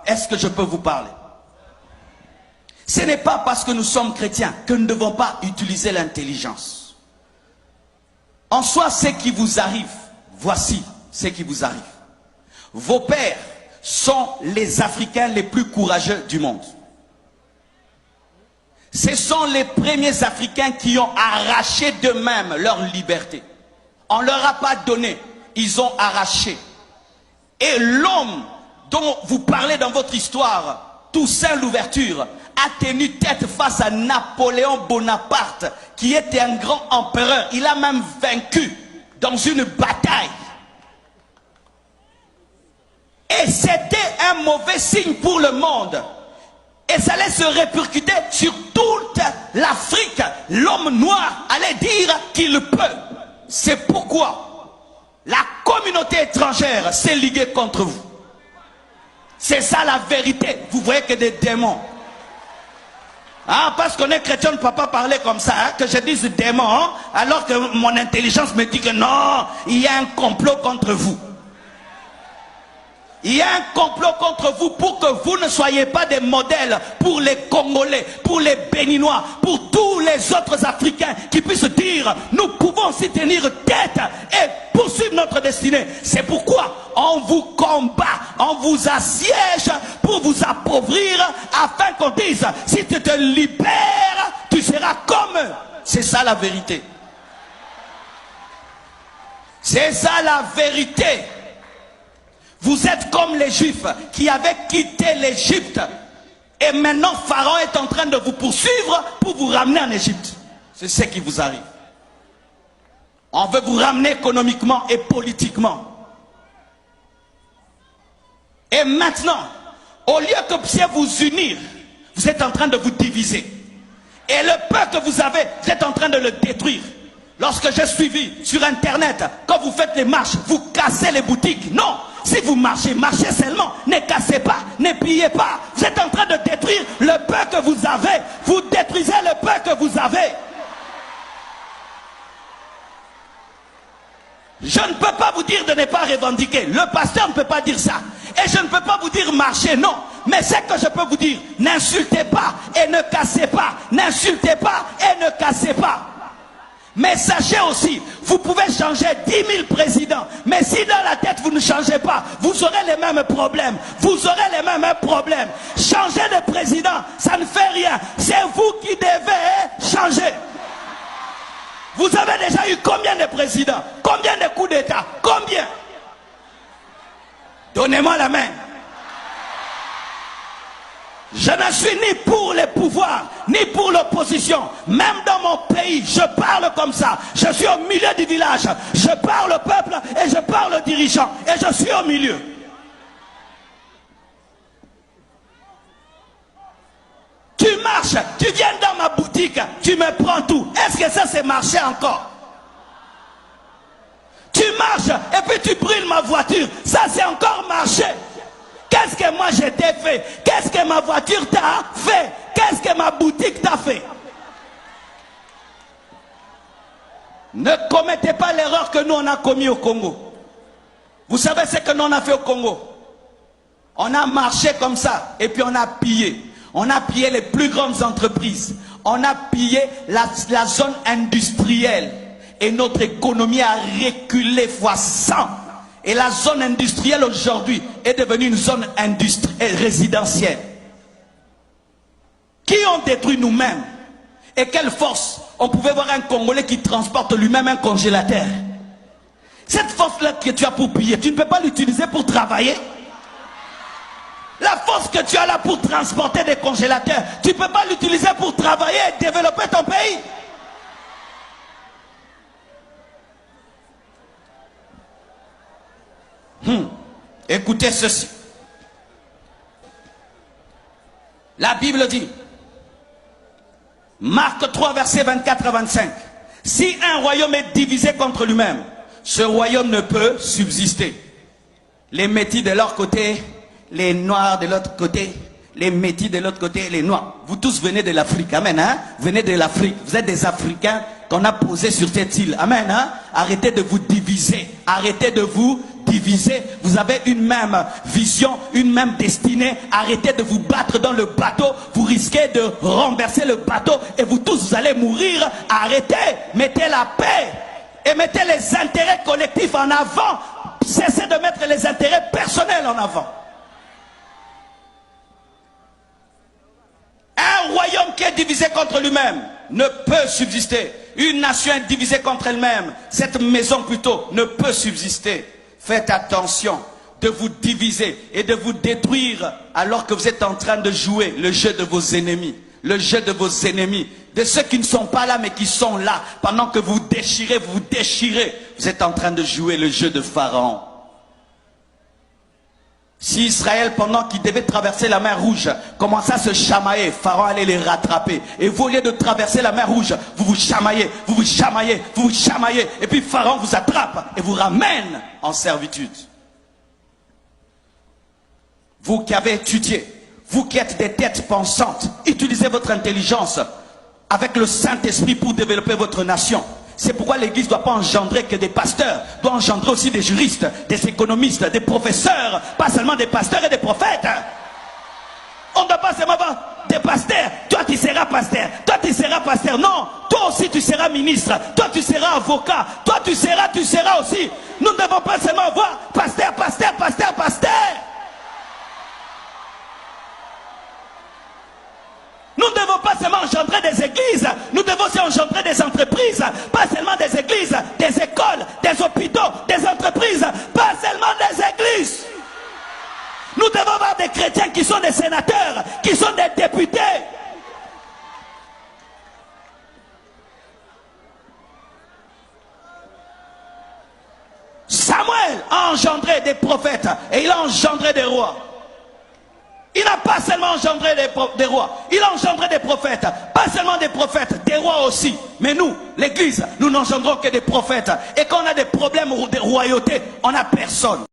Est-ce que je peux vous parler? Ce n'est pas parce que nous sommes chrétiens que nous ne devons pas utiliser l'intelligence. En soi, ce qui vous arrive, voici ce qui vous arrive. Vos pères sont les Africains les plus courageux du monde. Ce sont les premiers Africains qui ont arraché d'eux-mêmes leur liberté. On ne leur a pas donné, ils ont arraché. Et l'homme dont vous parlez dans votre histoire, Toussaint Louverture, a tenu tête face à Napoléon Bonaparte, qui était un grand empereur. Il a même vaincu dans une bataille. Et c'était un mauvais signe pour le monde. Et ça allait se répercuter sur toute l'Afrique. L'homme noir allait dire qu'il peut. C'est pourquoi la communauté étrangère s'est liguée contre vous. C'est ça la vérité. Vous voyez que des démons. Ah, parce qu'on est chrétien, on ne peut pas parler comme ça, hein, que je dise démon, hein, alors que mon intelligence me dit que non, il y a un complot contre vous. Il y a un complot contre vous pour que vous ne soyez pas des modèles pour les Congolais, pour les Béninois, pour tous les autres Africains qui puissent dire nous pouvons s'y tenir tête et poursuivre notre destinée. C'est pourquoi on vous combat, on vous assiège pour vous appauvrir afin qu'on dise si tu te libères, tu seras comme eux. C'est ça la vérité. C'est ça la vérité. Vous êtes comme les Juifs qui avaient quitté l'Égypte. Et maintenant, Pharaon est en train de vous poursuivre pour vous ramener en Égypte. C'est ce qui vous arrive. On veut vous ramener économiquement et politiquement. Et maintenant, au lieu que vous puissiez vous unir, vous êtes en train de vous diviser. Et le peu que vous avez, vous êtes en train de le détruire. Lorsque j'ai suivi sur Internet, quand vous faites les marches, vous cassez les boutiques. Non! Si vous marchez, marchez seulement. Ne cassez pas, ne pillez pas. Vous êtes en train de détruire le peu que vous avez. Vous détruisez le peu que vous avez. Je ne peux pas vous dire de ne pas revendiquer. Le pasteur ne peut pas dire ça. Et je ne peux pas vous dire marcher, non. Mais c'est que je peux vous dire, n'insultez pas et ne cassez pas. N'insultez pas et ne cassez pas. Mais sachez aussi, vous pouvez changer 10 000 présidents. Mais si dans la tête vous ne changez pas, vous aurez les mêmes problèmes. Vous aurez les mêmes problèmes. Changer de président, ça ne fait rien. C'est vous qui devez changer. Vous avez déjà eu combien de présidents? Combien de coups d'État? Combien? Donnez-moi la main. Je ne suis ni pour les pouvoirs, ni pour l'opposition. Même dans mon pays, je parle comme ça. Je suis au milieu du village. Je parle au peuple et je parle aux dirigeants. Et je suis au milieu. Tu marches, tu viens dans ma boutique, tu me prends tout. Est-ce que ça c'est marcher encore? Tu marches et puis tu brûles ma voiture. Ça c'est encore marcher. Qu'est-ce que moi je t'ai fait? Qu'est-ce que ma voiture t'a fait? Qu'est-ce que ma boutique t'a fait? Ne commettez pas l'erreur que nous on a commis au Congo. Vous savez ce que nous on a fait au Congo? On a marché comme ça et puis on a pillé. On a pillé les plus grandes entreprises. On a pillé la zone industrielle. Et notre économie a reculé fois 100. Et la zone industrielle aujourd'hui est devenue une zone résidentielle. Qui ont détruit nous-mêmes? Et quelle force? On pouvait voir un Congolais qui transporte lui-même un congélateur. Cette force-là que tu as pour piller, tu ne peux pas l'utiliser pour travailler. La force que tu as là pour transporter des congélateurs, tu ne peux pas l'utiliser pour travailler et développer ton pays. Écoutez ceci. La Bible dit, Marc 3, versets 24 à 25. Si un royaume est divisé contre lui-même, ce royaume ne peut subsister. Les métis de leur côté, les noirs de l'autre côté, les métis de l'autre côté, les noirs. Vous tous venez de l'Afrique, amen, hein? Venez de l'Afrique. Vous êtes des Africains qu'on a posés sur cette île, amen, hein? Arrêtez de vous diviser. Arrêtez de vous diviser. divisés, vous avez une même vision, une même destinée. Arrêtez de vous battre dans le bateau, vous risquez de renverser le bateau et vous tous vous allez mourir. Arrêtez, mettez la paix et mettez les intérêts collectifs en avant. Cessez de mettre les intérêts personnels en avant. Un royaume qui est divisé contre lui-même ne peut subsister. Une nation divisée contre elle-même, cette maison plutôt, ne peut subsister. Faites attention de vous diviser et de vous détruire alors que vous êtes en train de jouer le jeu de vos ennemis. Le jeu de vos ennemis, de ceux qui ne sont pas là mais qui sont là. Pendant que vous déchirez, vous êtes en train de jouer le jeu de Pharaon. Si Israël, pendant qu'il devait traverser la mer Rouge, commençait à se chamailler, Pharaon allait les rattraper. Et vous, au lieu de traverser la mer Rouge, vous vous chamaillez, vous vous chamaillez, vous vous chamaillez. Et puis Pharaon vous attrape et vous ramène en servitude. Vous qui avez étudié, vous qui êtes des têtes pensantes, utilisez votre intelligence avec le Saint-Esprit pour développer votre nation. C'est pourquoi l'Église ne doit pas engendrer que des pasteurs, doit engendrer aussi des juristes, des économistes, des professeurs, pas seulement des pasteurs et des prophètes. On ne doit pas seulement avoir des pasteurs. Toi tu seras pasteur, toi tu seras pasteur. Non, toi aussi tu seras ministre, toi tu seras avocat, toi tu seras aussi. Nous ne devons pas seulement avoir pasteur, pasteur, pasteur, pasteur. Nous ne devons pas seulement engendrer des églises, nous devons aussi engendrer des entreprises, pas seulement des églises, des écoles, des hôpitaux, des entreprises, pas seulement des églises. Nous devons avoir des chrétiens qui sont des sénateurs, qui sont des députés. Samuel a engendré des prophètes et il a engendré des rois. Il n'a pas seulement engendré des rois, il a engendré des prophètes. Pas seulement des prophètes, des rois aussi. Mais nous, l'Église, nous n'engendrons que des prophètes. Et quand on a des problèmes de royauté, on n'a personne.